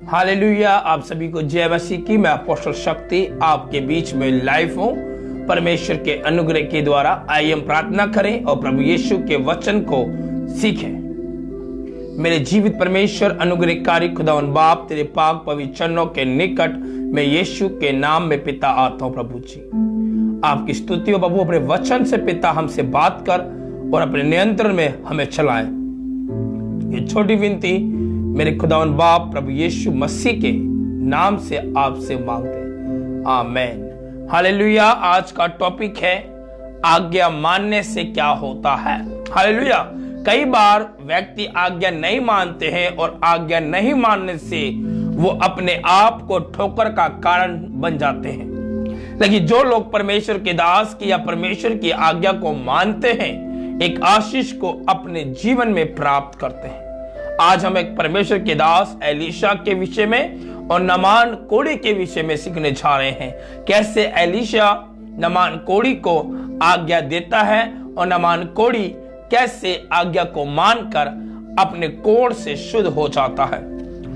Hallelujah. आप सभी को जय मसीह की। मैं अपोस्टल शक्ति आपके बीच में लाइव हूं। परमेश्वर के अनुग्रह के द्वारा आइए हम प्रार्थना करें और प्रभु यीशु के वचन को सीखें। मेरे जीवित परमेश्वर अनुग्रहकारी खुदावन बाप, तेरे पाक पवित्र चरणों के निकट मैं यीशु के नाम में पिता आता हूं। प्रभु जी आपकी स्तुति हो प्रभु, अपने वचन से पिता हमसे बात कर और अपने नियंत्रण में हमें चलाएं। ये छोटी विनती मेरे खुदावन बाप प्रभु यीशु मसीह के नाम से आपसे मांगते हैं, आमीन। हालेलुया। आज का टॉपिक है आज्ञा मानने से क्या होता है। हालेलुया। कई बार व्यक्ति आज्ञा नहीं मानते हैं और आज्ञा नहीं मानने से वो अपने आप को ठोकर का कारण बन जाते हैं। लेकिन जो लोग परमेश्वर के दास की या परमेश्वर की आज्ञा को मानते हैं, एक आशीष को अपने जीवन में प्राप्त करते हैं। आज हम एक परमेश्वर के दास एलीशा के विषय में और नमान कोड़ी के विषय में सीखने जा रहे हैं। कैसे एलीशा नमान कोड़ी को आज्ञा देता है और नमान कोड़ी कैसे आज्ञा को मानकर अपने कोढ़ से शुद्ध हो जाता है।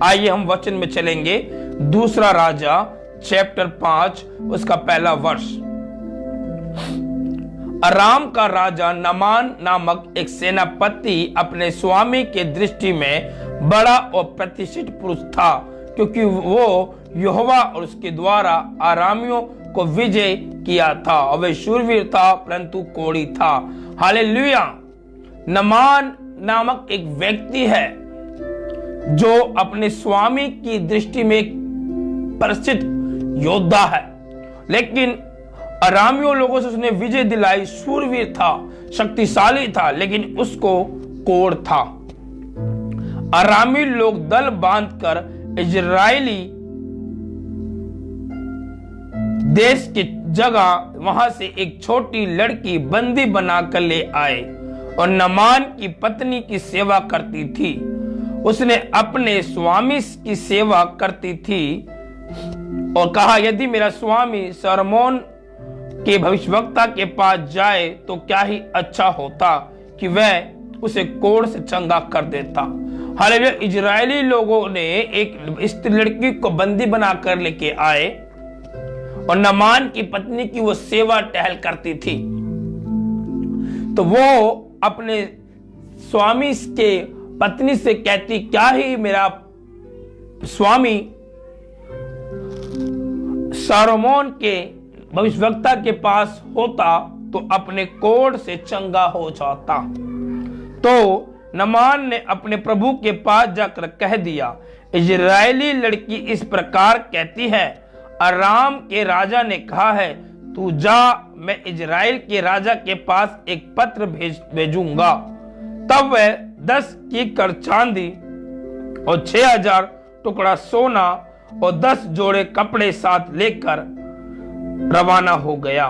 आइए हम वचन में चलेंगे। दूसरा राजा चैप्टर 5 उसका पहला वर्ष। अराम का राजा नमान नामक एक सेनापति अपने स्वामी के दृष्टि में बड़ा और प्रतिष्ठित पुरुष था, क्योंकि वो यहोवा और उसके द्वारा आरामियों को विजय किया था और वे शूरवीर था परंतु कोढ़ी था। हालेलुया। नमान नामक एक व्यक्ति है जो अपने स्वामी की दृष्टि में एक प्रसिद्ध योद्धा है, लेकिन अरामियों लोगों से उसने विजय दिलाई। शूरवीर था, शक्तिशाली था, लेकिन उसको कोढ़ था। अरामी लोग दल बांधकर इजरायली देश की जगह वहां से एक छोटी लड़की बंदी बनाकर ले आए और नमान की पत्नी की सेवा करती थी। उसने अपने स्वामी की सेवा करती थी और कहा, यदि मेरा स्वामी सरमोन के भविष्यवक्ता के पास जाए तो क्या ही अच्छा होता कि वह उसे कोढ़ से चंगा कर देता। हालेलुया। इजरायली लोगों ने एक स्त्री लड़की को बंदी बनाकर लेके आए और नमान की पत्नी की वो सेवा टहल करती थी। तो वो अपने स्वामी के पत्नी से कहती, क्या ही मेरा स्वामी सारोमोन के भविष्यवक्ता के पास होता तो अपने कोढ़ से चंगा हो जाता। तो नमान ने अपने प्रभु के पास जाकर कह दिया, इजरायली लड़की इस प्रकार कहती है, अराम के राजा ने कहा है, तू जा, मैं इजराइल के राजा के पास एक पत्र भेजूंगा। तब वह 10 कीकर चांदी और 6000 टुकड़ा सोना और 10 जोड़े कपड़े साथ लेकर रवाना हो गया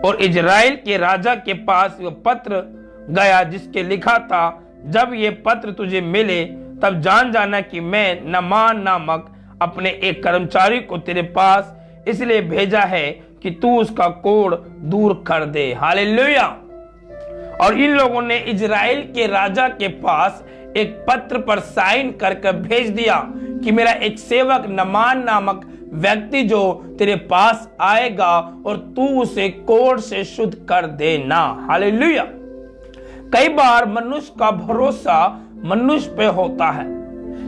और इजराइल के राजा के पास वह पत्र गया जिसके लिखा था, जब ये पत्र तुझे मिले तब जान जाना कि मैं नमान नामक अपने एक कर्मचारी को तेरे पास इसलिए भेजा है कि तू उसका कोढ़ दूर कर दे। हालेलुया। और इन लोगों ने इजराइल के राजा के पास एक पत्र पर साइन करके भेज दिया कि मेरा एक सेवक नमान नामक व्यक्ति जो तेरे पास आएगा और तू उसे कोढ़ से शुद्ध कर देना। हालेलुया। कई बार मनुष्य का भरोसा मनुष्य पे होता है,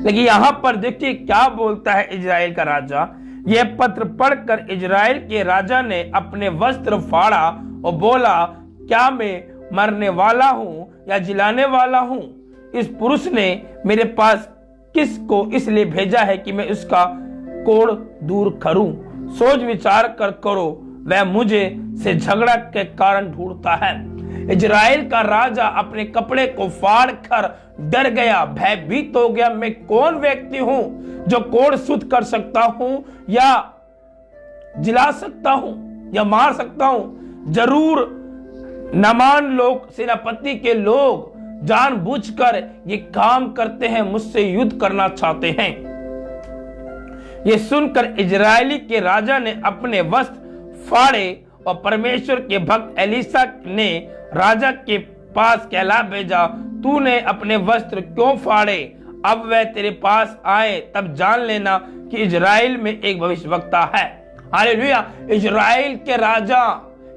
लेकिन यहां पर देखिए क्या बोलता है इजराइल का राजा। यह पत्र पढ़कर इजराइल के राजा ने अपने वस्त्र फाड़ा और बोला, क्या मैं मरने वाला हूं या जिलाने वाला हूं? इस पुरुष ने मेरे पास किसको इसलिए भेजा है कि मैं उसका कोढ़ दूर करूं? सोच विचार कर करो, वह मुझे से झगड़ा के कारण ढूंढता है। इजराइल का राजा अपने कपड़े को फाड़ कर डर गया, भयभीत हो गया। मैं कौन व्यक्ति हूं जो कोढ़ शुद्ध कर सकता हूं या जिला सकता हूं या मार सकता हूं? जरूर नमान लोग, सेनापति के लोग जानबूझकर ये काम करते हैं, मुझसे युद्ध करना चाहते हैं। ये सुनकर इजरायली के राजा ने अपने वस्त्र फाड़े और परमेश्वर के भक्त एलीशा ने राजा के पास कहला भेजा, तूने अपने वस्त्र क्यों फाड़े? अब वह तेरे पास आए तब जान लेना कि इजराइल में एक भविष्यवक्ता है। हालेलुया। इजराइल के राजा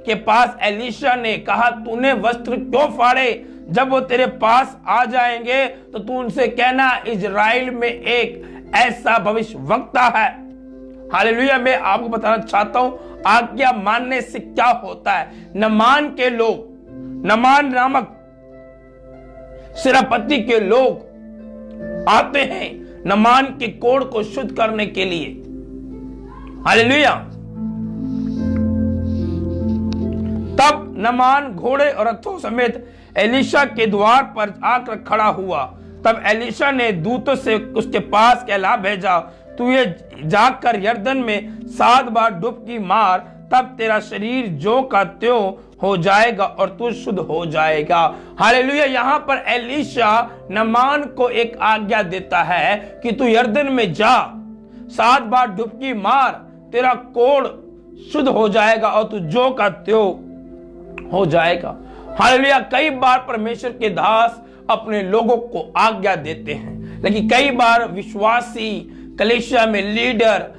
के पास एलीशा ने कहा, तूने वस्त्र क्यों फाड़े? जब वो तेरे पास आ जाएंगे तो तू उनसे कहना, इजराइल में एक ऐसा भविष्यवक्ता है। हालेलुया। मैं आपको बताना चाहता हूं आज्ञा मानने से क्या होता है। नमान के लोग, नमान नामक सिरापति के लोग आते हैं नमान के कोढ़ को शुद्ध करने के लिए। हालेलुया। तब नमान घोड़े और रथों समेत एलीशा के द्वार पर आकर खड़ा हुआ। तब एलीशा ने दूतों से उसके पास कहला भेजा, तू ये जाकर यरदन में 7 बार डुबकी मार, तब तेरा शरीर जो का त्यों हो जाएगा और तू शुद्ध हो जाएगा। हालेलुया। यहां पर एलीशा नमान को एक आज्ञा देता है कि तू यरदन में जा, 7 बार डुबकी मार, तेरा कोढ़ शुद्ध हो जाएगा और तू जो का त्यों हो जाएगा। हालेलुया। कई बार परमेश्वर के दास अपने लोगों को आज्ञा देते हैं, लेकिन कई बार विश्वासी कलीसिया में लीडर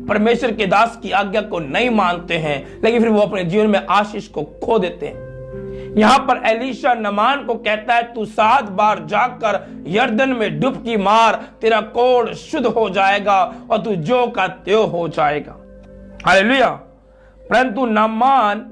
परमेश्वर के दास की आज्ञा को नहीं मानते हैं, लेकिन फिर वो अपने जीवन में आशीष को खो देते हैं। यहां पर एलीशा नमान को कहता है, तू 7 बार जाकर यरदन में डुबकी मार, तेरा कोढ़ शुद्ध हो जाएगा और तू जो का त्यों हो जाएगा। हालेलुया। परंतु नमान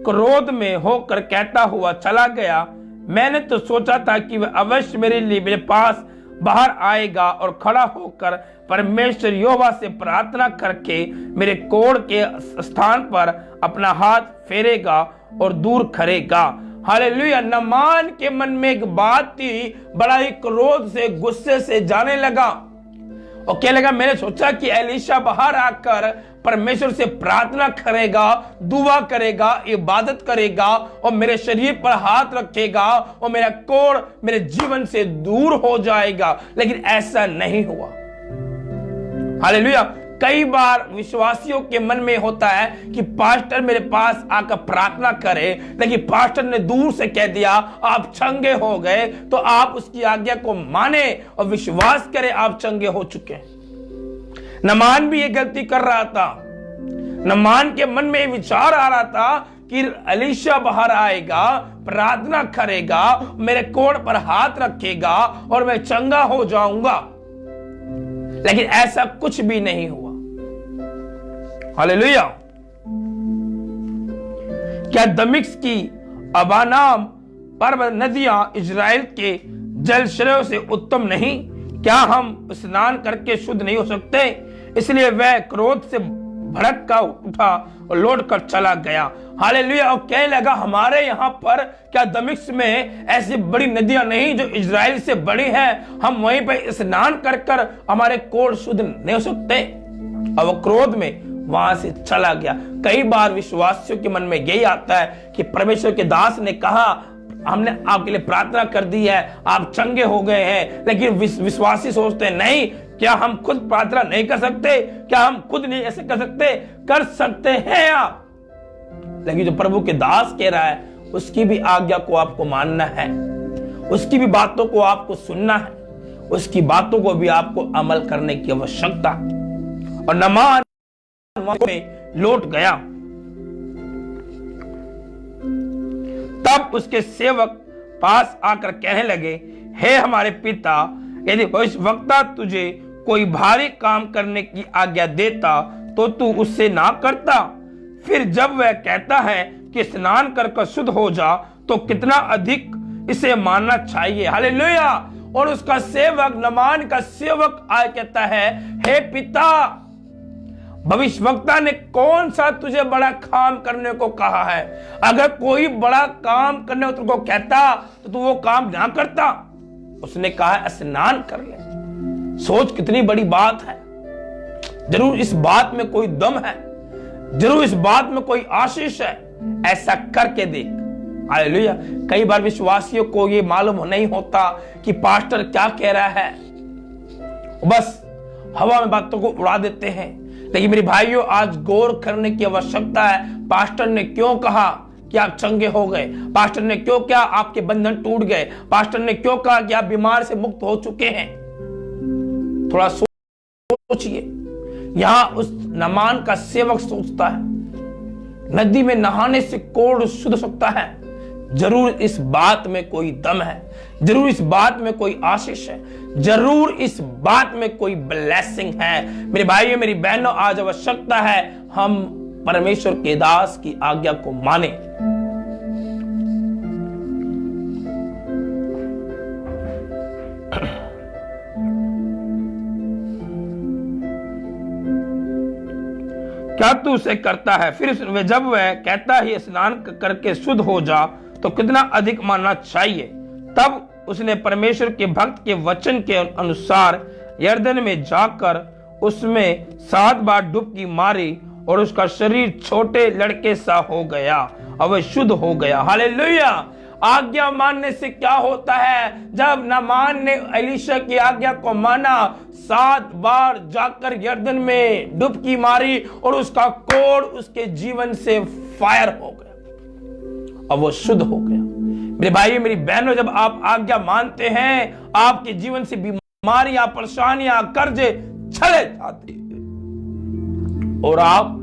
क्रोध में होकर कहता हुआ चला गया, मैंने तो सोचा था कि वह अवश्य मेरे पास बाहर आएगा और खड़ा होकर परमेश्वर यहोवा से प्रार्थना करके मेरे कोढ़ के स्थान पर अपना हाथ फेरेगा और दूर करेगा। हालेलुया। नमान के मन में एक बात थी, बड़ा ही क्रोध से, गुस्से से जाने लगा और कहने लगा, मैंने सोचा कि एलीशा बाहर आकर परमेश्वर से प्रार्थना करेगा, दुआ करेगा, इबादत करेगा और मेरे शरीर पर हाथ रखेगा और मेरा कोढ़ मेरे जीवन से दूर हो जाएगा, लेकिन ऐसा नहीं हुआ। हालेलुया। कई बार विश्वासियों के मन में होता है कि पास्टर मेरे पास आकर प्रार्थना करे, लेकिन पास्टर ने दूर से कह दिया आप चंगे हो गए, तो आप उसकी आज्ञा को माने और विश्वास करें आप चंगे हो चुके हैं। नमान भी ये गलती कर रहा था। नमान के मन में विचार आ रहा था कि एलीशा बाहर आएगा, प्रार्थना करेगा, मेरे कोढ़ पर हाथ रखेगा और मैं चंगा हो जाऊंगा, लेकिन ऐसा कुछ भी नहीं हुआ। हालेलुया। क्या दमिश्क की अबानाम पर्वत नदियां इजराइल के जलश्रयों से उत्तम नहीं? क्या हम स्नान करके शुद्ध नहीं हो सकते? इसलिए वह क्रोध से भड़क का उठा और लौट कर चला गया। हालेलुया। और कहने लगा, हमारे यहाँ पर क्या दमिश्क में ऐसी बड़ी नदियां नहीं जो इजराइल से बड़ी हैं? हम वहीं पर स्नान कर कर हमारे कोढ़ शुद्ध नहीं हो सकते? और वो क्रोध में वहां से चला गया। कई बार विश्वासियों के मन में यही आता है कि परमेश्वर के दास ने कहा, हमने आपके लिए प्रार्थना कर दी है, आप चंगे हो गए हैं, लेकिन विश्वासी सोचते हैं नहीं, क्या हम खुद प्रार्थना नहीं कर सकते? क्या हम खुद नहीं ऐसे कर सकते? कर सकते हैं आप, लेकिन जो प्रभु के दास कह रहा है उसकी भी आज्ञा को आपको मानना है, उसकी भी बातों को आपको सुनना है, उसकी बातों को भी आपको अमल करने की आवश्यकता। और नमान में लौट गया। तब उसके सेवक पास आकर कहने लगे, हे हमारे पिता, यदि भविष्यवक्ता तुझे कोई भारी काम करने की आज्ञा देता तो तू उससे ना करता? फिर जब वह कहता है कि स्नान कर शुद्ध हो जा, तो कितना अधिक इसे मानना चाहिए। हालेलुया। और उसका सेवक, नमान का सेवक आए कहता है, हे पिता, भविष्यवक्ता ने कौन सा तुझे बड़ा काम करने को कहा है? अगर कोई बड़ा काम करने को तुमको कहता तो तू वो काम ना करता। उसने कहा स्नान कर ले। सोच कितनी बड़ी बात है। जरूर इस बात में कोई दम है, जरूर इस बात में कोई आशीष है, ऐसा करके देख। हालेलुया। कई बार विश्वासियों को ये मालूम नहीं होता कि पास्टर क्या कह रहा है, बस हवा में बातों को उड़ा देते हैं। लेकिन मेरे भाइयों, आज गौर करने की आवश्यकता है, पास्टर ने क्यों कहा कि आप चंगे हो गए? पास्टर ने क्यों कहा आपके बंधन टूट गए? पास्टर ने क्यों कहा कि आप बीमार से मुक्त हो चुके हैं? थोड़ा सोचिए। यहां उस नामान का सेवक सोचता है, नदी में नहाने से कोढ़ शुद्ध हो सकता है। जरूर इस बात में कोई दम है, जरूर इस बात में कोई आशीष है, जरूर इस बात में कोई ब्लेसिंग है। मेरे भाइयों मेरी बहनों, आज आवश्यकता है हम परमेश्वर के दास की आज्ञा को माने। क्या तू उसे करता है? फिर जब वह कहता ही स्नान करके शुद्ध हो जा, तो कितना अधिक मानना चाहिए। तब उसने परमेश्वर के भक्त के वचन के अनुसार यरदन में जाकर उसमें 7 बार डुबकी मारी और उसका शरीर छोटे लड़के सा हो गया और वह शुद्ध हो गया। हालेलुया। आज्ञा मानने से क्या होता है? जब नामान ने एलीशा की आज्ञा को माना, 7 बार जाकर यरदन में डुबकी मारी और उसका कोढ़ उसके जीवन से फायर हो गया और वो शुद्ध हो गया। मेरे भाई मेरी बहनों, जब आप आज्ञा मानते हैं, आपके जीवन से बीमारियां, परेशानियां, कर्जे चले जाते हैं और आप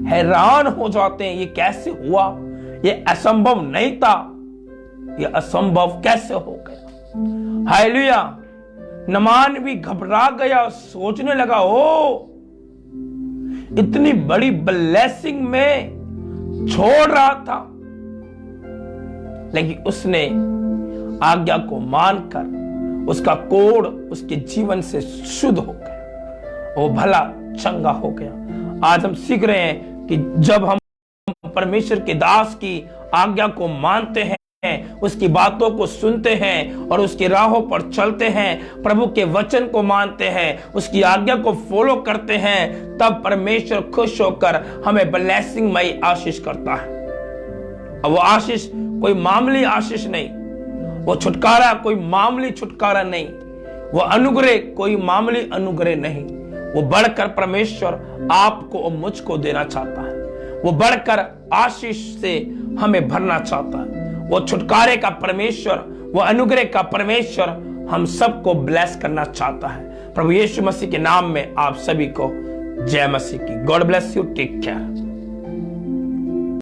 हैरान हो जाते हैं, ये कैसे हुआ? ये असंभव नहीं था, ये असंभव कैसे हो गया? हालेलुया। नामान भी घबरा गया और सोचने लगा, ओ इतनी बड़ी ब्लेसिंग में छोड़ रहा था, लेकिन उसने आज्ञा को मानकर उसका कोढ़ उसके जीवन से शुद्ध हो गया, वो भला चंगा हो गया। आज हम सीख रहे हैं कि जब हम परमेश्वर के दास की आज्ञा को मानते हैं, उसकी बातों को सुनते हैं और उसकी राहों पर चलते हैं, प्रभु के वचन को मानते हैं, उसकी आज्ञा को फॉलो करते हैं, तब परमेश्वर खुश होकर हमें ब्लेसिंगमय आशीष करता है। और वो आशीष कोई मामूली आशीष नहीं, वो छुटकारा कोई मामूली छुटकारा नहीं, वो अनुग्रह कोई मामूली अनुग्रह नहीं। वो बढ़कर परमेश्वर आपको और मुझको देना चाहता है, वो बढ़कर आशीष से हमें भरना चाहता है। वो छुटकारे का परमेश्वर, वो अनुग्रह का परमेश्वर हम सबको ब्लेस करना चाहता है। प्रभु यीशु मसीह के नाम में आप सभी को जय मसीह की। God bless you. Take care.